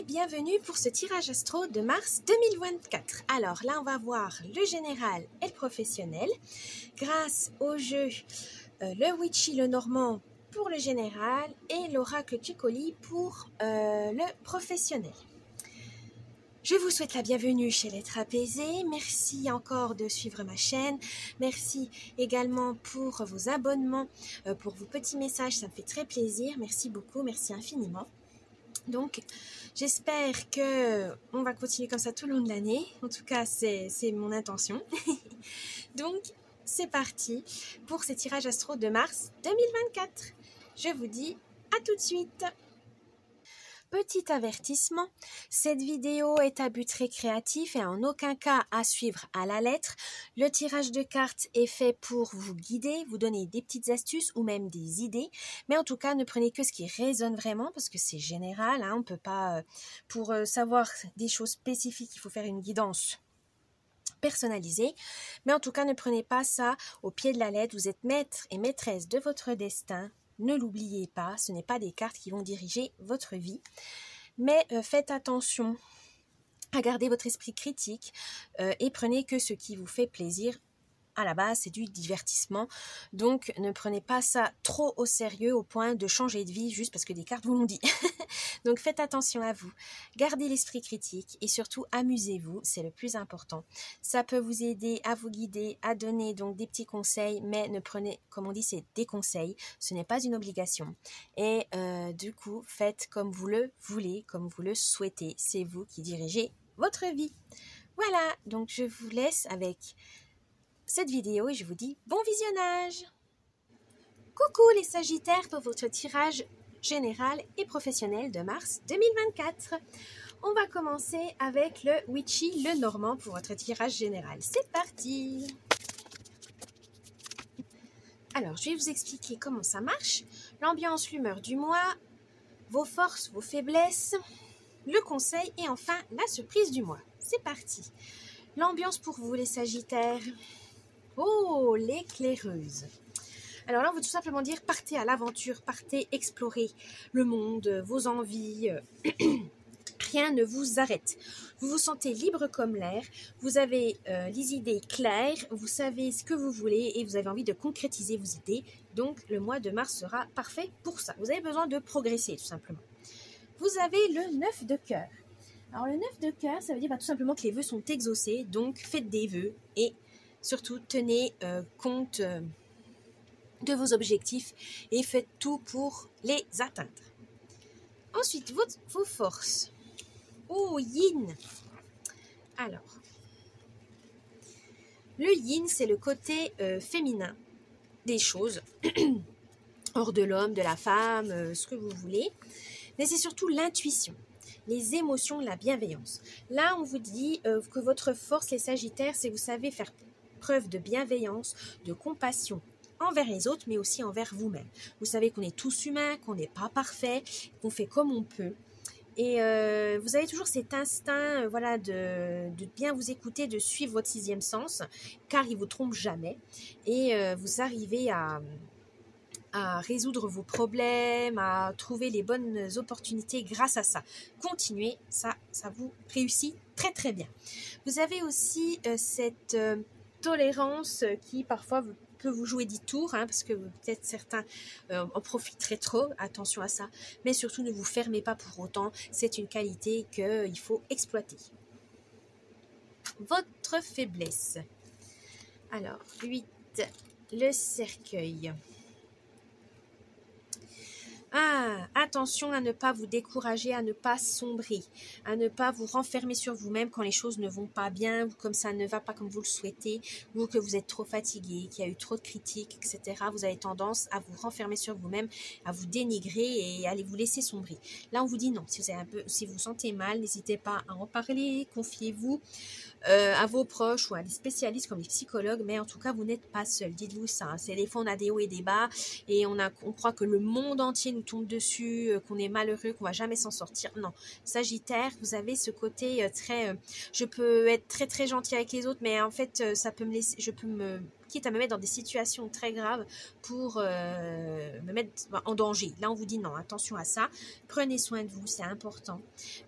bienvenue pour ce tirage astro de mars 2024. Alors là, on va voir le général et le professionnel grâce au jeu le Witchy, le Normand pour le général et l'oracle Kekoli pour le professionnel. Je vous souhaite la bienvenue chez l'être apaisé. Merci encore de suivre ma chaîne. Merci également pour vos abonnements, pour vos petits messages. Ça me fait très plaisir. Merci beaucoup. Merci infiniment. Donc, j'espère que on va continuer comme ça tout le long de l'année. En tout cas, c'est mon intention. Donc, c'est parti pour ces tirages astro de mars 2024. Je vous dis à tout de suite. Petit avertissement, cette vidéo est à but récréatif et en aucun cas à suivre à la lettre. Le tirage de cartes est fait pour vous guider, vous donner des petites astuces ou même des idées. Mais en tout cas, ne prenez que ce qui résonne vraiment parce que c'est général. On ne peut pas, pour savoir des choses spécifiques, il faut faire une guidance personnalisée. Mais en tout cas, ne prenez pas ça au pied de la lettre. Vous êtes maître et maîtresse de votre destin. Ne l'oubliez pas, ce n'est pas des cartes qui vont diriger votre vie. Mais faites attention à garder votre esprit critique et prenez que ce qui vous fait plaisir. À la base, c'est du divertissement. Donc, ne prenez pas ça trop au sérieux au point de changer de vie juste parce que des cartes vous l'ont dit. Donc, faites attention à vous. Gardez l'esprit critique et surtout, amusez-vous. C'est le plus important. Ça peut vous aider à vous guider, à donner donc des petits conseils, mais ne prenez, comme on dit, c'est des conseils. Ce n'est pas une obligation. Et du coup, faites comme vous le voulez, comme vous le souhaitez. C'est vous qui dirigez votre vie. Voilà, donc je vous laisse avec cette vidéo et je vous dis bon visionnage. Coucou les Sagittaires pour votre tirage général et professionnel de mars 2024. On va commencer avec le Witchy, le Normand pour votre tirage général. C'est parti. Alors, je vais vous expliquer comment ça marche. L'ambiance, l'humeur du mois, vos forces, vos faiblesses, le conseil et enfin la surprise du mois. C'est parti. L'ambiance pour vous les Sagittaires. Oh, l'éclaireuse. Alors là, on veut tout simplement dire partez à l'aventure, partez explorer le monde, vos envies. Rien ne vous arrête. Vous vous sentez libre comme l'air, vous avez les idées claires, vous savez ce que vous voulez et vous avez envie de concrétiser vos idées. Donc, le mois de mars sera parfait pour ça. Vous avez besoin de progresser, tout simplement. Vous avez le 9 de cœur. Alors, le 9 de cœur, ça veut dire tout simplement que les vœux sont exaucés. Donc, faites des vœux et surtout, tenez compte de vos objectifs et faites tout pour les atteindre. Ensuite, vos forces. Oh, yin. Alors, le yin, c'est le côté féminin des choses, hors de l'homme, de la femme, ce que vous voulez. Mais c'est surtout l'intuition, les émotions, la bienveillance. Là, on vous dit que votre force, les Sagittaires, c'est que vous savez faire preuve de bienveillance, de compassion envers les autres, mais aussi envers vous-même. Vous savez qu'on est tous humains, qu'on n'est pas parfait, qu'on fait comme on peut. Et vous avez toujours cet instinct voilà, de bien vous écouter, de suivre votre sixième sens, car il ne vous trompe jamais. Et vous arrivez à résoudre vos problèmes, à trouver les bonnes opportunités grâce à ça. Continuez, ça vous réussit très très bien. Vous avez aussi cette tolérance qui parfois peut vous jouer des tours, parce que peut-être certains en profiteraient trop, attention à ça, mais surtout ne vous fermez pas pour autant, c'est une qualité qu'il faut exploiter. Votre faiblesse. Alors, 8, le cercueil. Attention à ne pas vous décourager, à ne pas sombrer, à ne pas vous renfermer sur vous-même quand les choses ne vont pas bien, ou comme ça ne va pas comme vous le souhaitez, ou que vous êtes trop fatigué, qu'il y a eu trop de critiques, etc. Vous avez tendance à vous renfermer sur vous-même, à vous dénigrer et à vous laisser sombrer. Là, on vous dit non. Si vous vous sentez mal, n'hésitez pas à en parler, confiez-vous à vos proches ou à des spécialistes comme les psychologues, mais en tout cas, vous n'êtes pas seul. Dites-vous ça. C'est des fois, on a des hauts et des bas et on croit que le monde entier nous tombe dessus, qu'on est malheureux, qu'on va jamais s'en sortir. Non. Sagittaire, vous avez ce côté très... je peux être très très gentil avec les autres, mais en fait, ça peut me laisser, je peux me quitte à me mettre dans des situations très graves pour me mettre en danger. Là, on vous dit non, attention à ça. Prenez soin de vous, c'est important.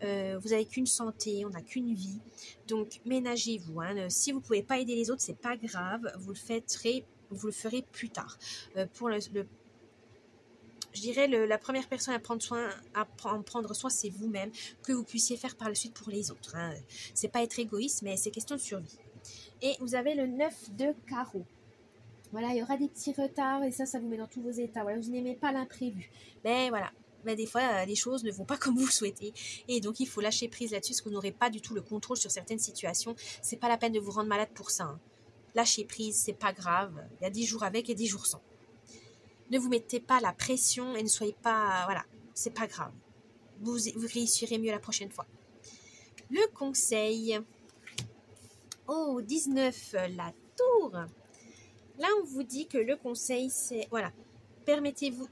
Vous n'avez qu'une santé, on n'a qu'une vie. Donc, ménagez-vous. Hein. Si vous ne pouvez pas aider les autres, c'est pas grave. Vous le ferez plus tard. Je dirais la première personne à prendre soin, c'est vous-même, que vous puissiez faire par la suite pour les autres. Hein. C'est pas être égoïste, mais c'est question de survie. Et vous avez le 9 de carreau. Voilà, il y aura des petits retards et ça vous met dans tous vos états. Voilà, vous n'aimez pas l'imprévu. Mais voilà, mais des fois, les choses ne vont pas comme vous le souhaitez. Et donc, il faut lâcher prise là-dessus parce que vous n'aurez pas du tout le contrôle sur certaines situations. C'est pas la peine de vous rendre malade pour ça. Hein. Lâchez prise, c'est pas grave. Il y a 10 jours avec et 10 jours sans. Ne vous mettez pas la pression et ne soyez pas... Voilà, c'est pas grave. Vous réussirez mieux la prochaine fois. Le conseil. Oh, 19, la tour. Là, on vous dit que le conseil, c'est... Voilà, permettez-vous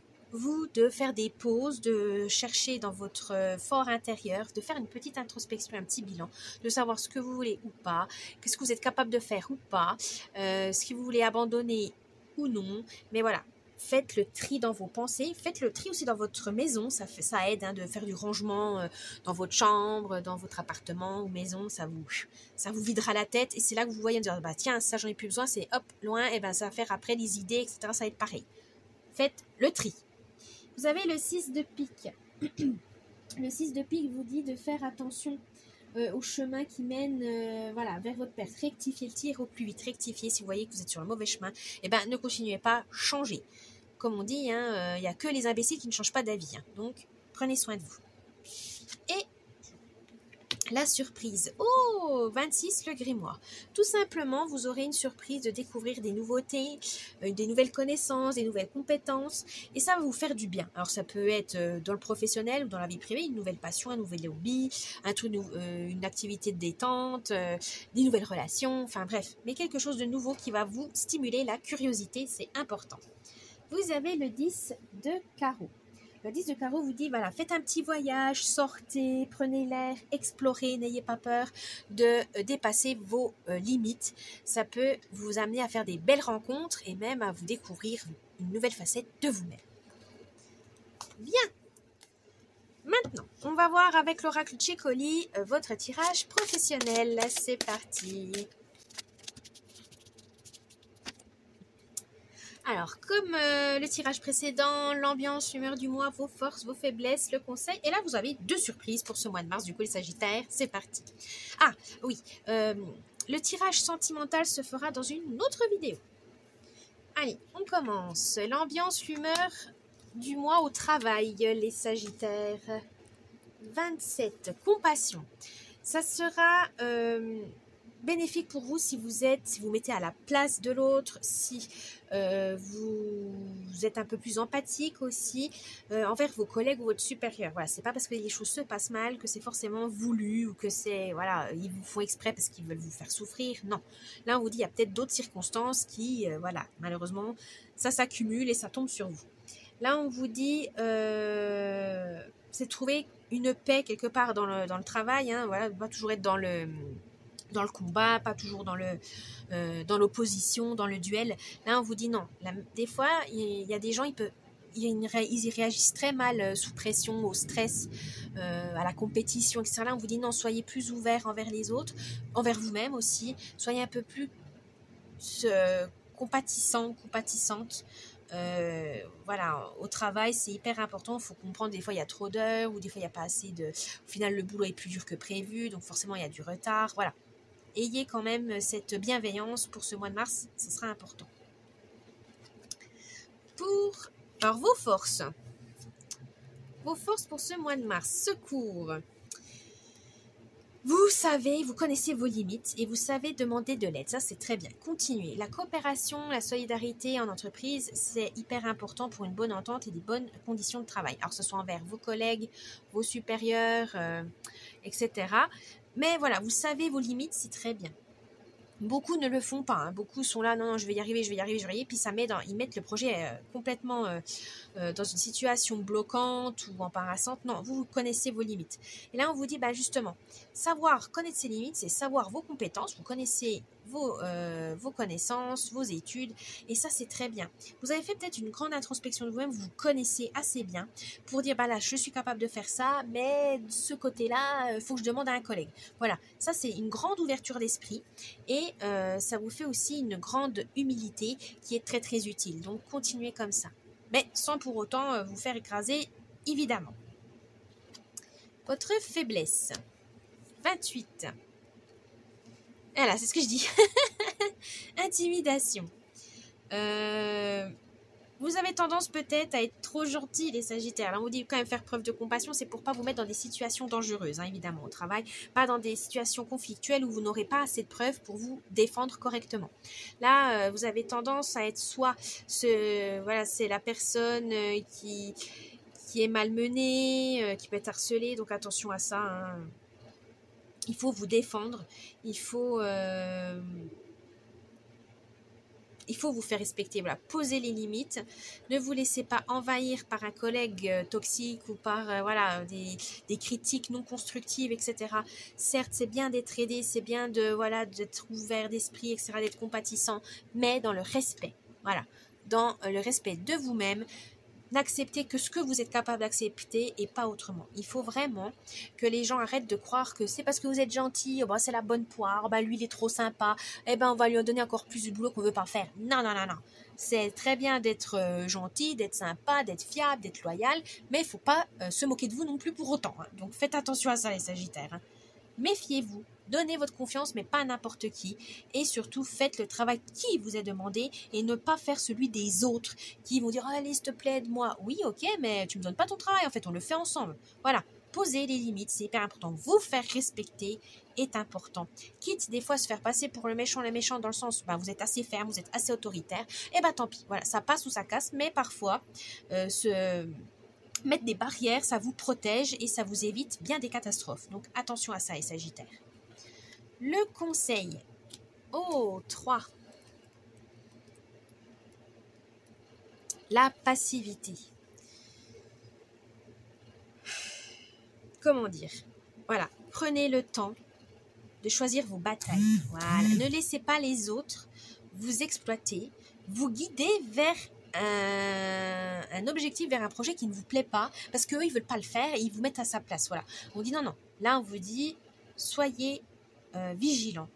de faire des pauses, de chercher dans votre fort intérieur, de faire une petite introspection, un petit bilan, de savoir ce que vous voulez ou pas, qu'est-ce que vous êtes capable de faire ou pas, ce que vous voulez abandonner ou non. Mais voilà. Faites le tri dans vos pensées, faites le tri aussi dans votre maison, ça aide hein, de faire du rangement dans votre chambre, dans votre appartement ou maison, ça vous videra la tête et c'est là que vous voyez dire bah tiens ça j'en ai plus besoin, c'est hop loin et ben ça va faire après les idées etc, ça va être pareil. Faites le tri. Vous avez le 6 de pique. Le 6 de pique vous dit de faire attention au chemin qui mène vers votre perte. Rectifiez le tir au plus vite, rectifiez si vous voyez que vous êtes sur le mauvais chemin, et ben ne continuez pas, changez. Comme on dit, il n'y a que les imbéciles qui ne changent pas d'avis. Hein. Donc, prenez soin de vous. Et la surprise. Oh, 26, le grimoire. Tout simplement, vous aurez une surprise de découvrir des nouveautés, des nouvelles connaissances, des nouvelles compétences. Et ça va vous faire du bien. Alors, ça peut être dans le professionnel ou dans la vie privée, une nouvelle passion, un nouvel hobby, une activité de détente, des nouvelles relations, enfin bref. Mais quelque chose de nouveau qui va vous stimuler la curiosité, c'est important. Vous avez le 10 de carreau. Le 10 de carreau vous dit, voilà, faites un petit voyage, sortez, prenez l'air, explorez, n'ayez pas peur de dépasser vos limites. Ça peut vous amener à faire des belles rencontres et même à vous découvrir une nouvelle facette de vous-même. Bien. Maintenant, on va voir avec l'oracle Tchécoli votre tirage professionnel. C'est parti. Alors, comme le tirage précédent, l'ambiance, l'humeur du mois, vos forces, vos faiblesses, le conseil. Et là, vous avez 2 surprises pour ce mois de mars. Du coup, les Sagittaires, c'est parti. Ah, oui. Le tirage sentimental se fera dans une autre vidéo. Allez, on commence. L'ambiance, l'humeur du mois au travail, les Sagittaires. 27. Compassion. Ça sera... bénéfique pour vous si vous mettez à la place de l'autre, si vous êtes un peu plus empathique aussi envers vos collègues ou votre supérieur. Voilà, c'est pas parce que les choses se passent mal que c'est forcément voulu ou que c'est voilà, ils vous font exprès parce qu'ils veulent vous faire souffrir. Non, là on vous dit il y a peut-être d'autres circonstances qui voilà, malheureusement ça s'accumule et ça tombe sur vous. Là on vous dit c'est trouver une paix quelque part dans le travail. Hein, voilà, pas toujours être dans le combat, pas toujours dans l'opposition, dans le duel. Là, on vous dit non. Là, des fois, il y a des gens, ils réagissent très mal sous pression, au stress, à la compétition, etc. Là, on vous dit non, soyez plus ouverts envers les autres, envers vous-même aussi. Soyez un peu plus compatissante. Voilà, au travail c'est hyper important, il faut comprendre, des fois il y a trop d'heures ou des fois il n'y a pas assez au final le boulot est plus dur que prévu, donc forcément il y a du retard, voilà. Ayez quand même cette bienveillance pour ce mois de mars, ce sera important. Alors vos forces pour ce mois de mars, secours. Vous savez, vous connaissez vos limites et vous savez demander de l'aide. Ça, c'est très bien. Continuez. La coopération, la solidarité en entreprise, c'est hyper important pour une bonne entente et des bonnes conditions de travail. Alors, que ce soit envers vos collègues, vos supérieurs, etc. Mais voilà, vous savez vos limites, c'est très bien. Beaucoup ne le font pas. Hein. Beaucoup sont là, non, je vais y arriver. Puis ils mettent le projet complètement dans une situation bloquante ou embarrassante. Non, vous connaissez vos limites. Et là, on vous dit, justement, connaître ses limites, c'est savoir vos compétences. Vous connaissez vos connaissances, vos études, et ça c'est très bien. Vous avez fait peut-être une grande introspection de vous-même, vous vous connaissez assez bien pour dire, bah là je suis capable de faire ça, mais de ce côté-là, il faut que je demande à un collègue. Voilà, ça c'est une grande ouverture d'esprit, et ça vous fait aussi une grande humilité qui est très très utile. Donc continuez comme ça, mais sans pour autant vous faire écraser, évidemment. Votre faiblesse, 28. Voilà, c'est ce que je dis. Intimidation. Vous avez tendance peut-être à être trop gentil, les Sagittaires. Là, on vous dit quand même faire preuve de compassion, c'est pour pas vous mettre dans des situations dangereuses, hein, évidemment, au travail. Pas dans des situations conflictuelles où vous n'aurez pas assez de preuves pour vous défendre correctement. Là, vous avez tendance à être soit, voilà, c'est la personne qui est malmenée, qui peut être harcelée, donc attention à ça, hein. Il faut vous défendre, il faut vous faire respecter, voilà, posez les limites, ne vous laissez pas envahir par un collègue toxique ou par voilà, des critiques non constructives, etc. Certes, c'est bien d'être aidé, c'est bien d'être ouvert d'esprit, etc., d'être compatissant, mais dans le respect, voilà, dans le respect de vous-même. N'acceptez que ce que vous êtes capable d'accepter et pas autrement. Il faut vraiment que les gens arrêtent de croire que c'est parce que vous êtes gentil, oh ben c'est la bonne poire, oh ben lui il est trop sympa, eh ben on va lui donner encore plus de boulot qu'on veut pas faire. Non, non, non, non. C'est très bien d'être gentil, d'être sympa, d'être fiable, d'être loyal, mais il ne faut pas se moquer de vous non plus pour autant, hein. Donc faites attention à ça les Sagittaires, hein. Méfiez-vous, donnez votre confiance, mais pas à n'importe qui. Et surtout, faites le travail qui vous est demandé et ne pas faire celui des autres qui vont dire « Allez, s'il te plaît, aide-moi. » Oui, ok, mais tu me donnes pas ton travail, en fait, on le fait ensemble. Voilà, posez les limites, c'est hyper important. Vous faire respecter est important. Quitte des fois à se faire passer pour le méchant dans le sens où vous êtes assez ferme, vous êtes assez autoritaire, et tant pis, voilà, ça passe ou ça casse, mais parfois, mettre des barrières, ça vous protège et ça vous évite bien des catastrophes. Donc attention à ça, les Sagittaires. Le conseil. Oh, 3. La passivité. Comment dire? Voilà, prenez le temps de choisir vos batailles. Voilà, ne laissez pas les autres vous exploiter, vous guider vers un objectif, vers un projet qui ne vous plaît pas, parce qu'eux, ils ne veulent pas le faire et ils vous mettent à sa place. Voilà. On dit non, non. Là, on vous dit, soyez vigilants,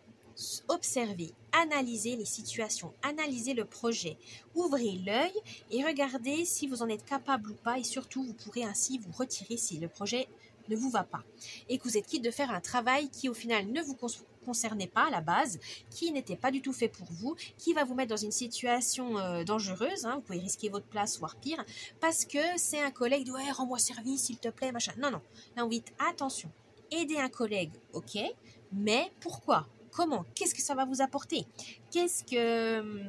observez, analysez les situations, analysez le projet, ouvrez l'œil et regardez si vous en êtes capable ou pas, et surtout, vous pourrez ainsi vous retirer si le projet ne vous va pas et que vous êtes quitte de faire un travail qui au final ne vous concernait pas à la base, qui n'était pas du tout fait pour vous, qui va vous mettre dans une situation dangereuse, hein, vous pouvez risquer votre place voire pire, parce que c'est un collègue qui dit ouais, rends-moi service s'il te plaît, machin. Non, non, là on dit attention, aider un collègue, ok, mais pourquoi? Comment? Qu'est-ce que ça va vous apporter? Est-ce que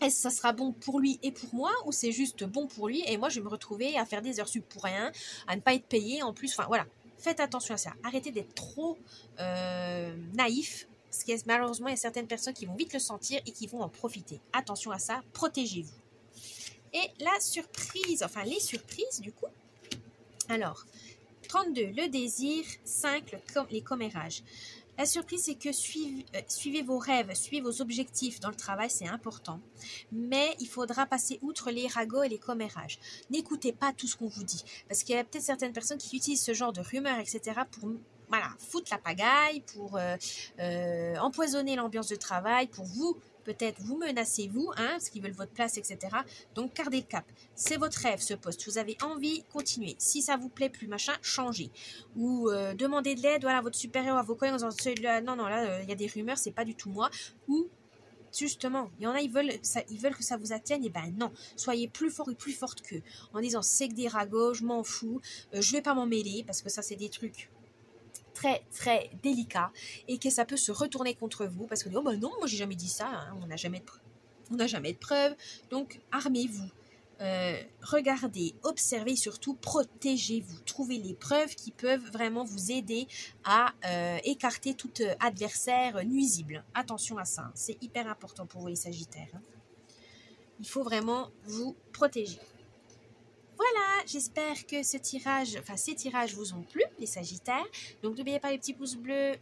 ça sera bon pour lui et pour moi, ou c'est juste bon pour lui et moi je vais me retrouver à faire des heures sup pour rien, à ne pas être payé en plus, enfin voilà. Faites attention à ça. Arrêtez d'être trop naïf, parce que malheureusement il y a certaines personnes qui vont vite le sentir et qui vont en profiter. Attention à ça, protégez-vous. Et la surprise, enfin les surprises du coup. Alors, 32, le désir, 5, les commérages. La surprise, c'est que suivez vos rêves, suivez vos objectifs dans le travail, c'est important. Mais il faudra passer outre les ragots et les commérages. N'écoutez pas tout ce qu'on vous dit. Parce qu'il y a peut-être certaines personnes qui utilisent ce genre de rumeurs, etc. pour foutre la pagaille, pour empoisonner l'ambiance de travail, pour vous, peut-être vous menacez vous, hein, parce qu'ils veulent votre place, etc. Donc gardez le cap. C'est votre rêve ce poste. Vous avez envie, continuez. Si ça vous plaît plus, machin, changez. Ou demandez de l'aide, voilà, à votre supérieur, à vos collègues, en disant non, là, il y a des rumeurs, c'est pas du tout moi. Ou justement, il y en a, ils veulent que ça vous atteigne, et non, soyez plus fort et plus forte qu'eux. En disant c'est que des ragots, je m'en fous, je vais pas m'en mêler, parce que ça c'est des trucs très très délicat et que ça peut se retourner contre vous parce que oh non, moi j'ai jamais dit ça, hein, on n'a jamais de preuves, donc armez-vous, regardez, observez, surtout protégez-vous, trouvez les preuves qui peuvent vraiment vous aider à écarter tout adversaire nuisible. Attention à ça, hein, c'est hyper important pour vous les Sagittaires, hein. Il faut vraiment vous protéger. Voilà, j'espère que ces tirages vous ont plu, les Sagittaires. Donc n'oubliez pas les petits pouces bleus,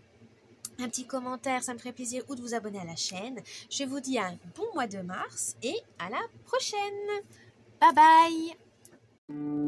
un petit commentaire, ça me ferait plaisir, ou de vous abonner à la chaîne. Je vous dis un bon mois de mars et à la prochaine. Bye bye!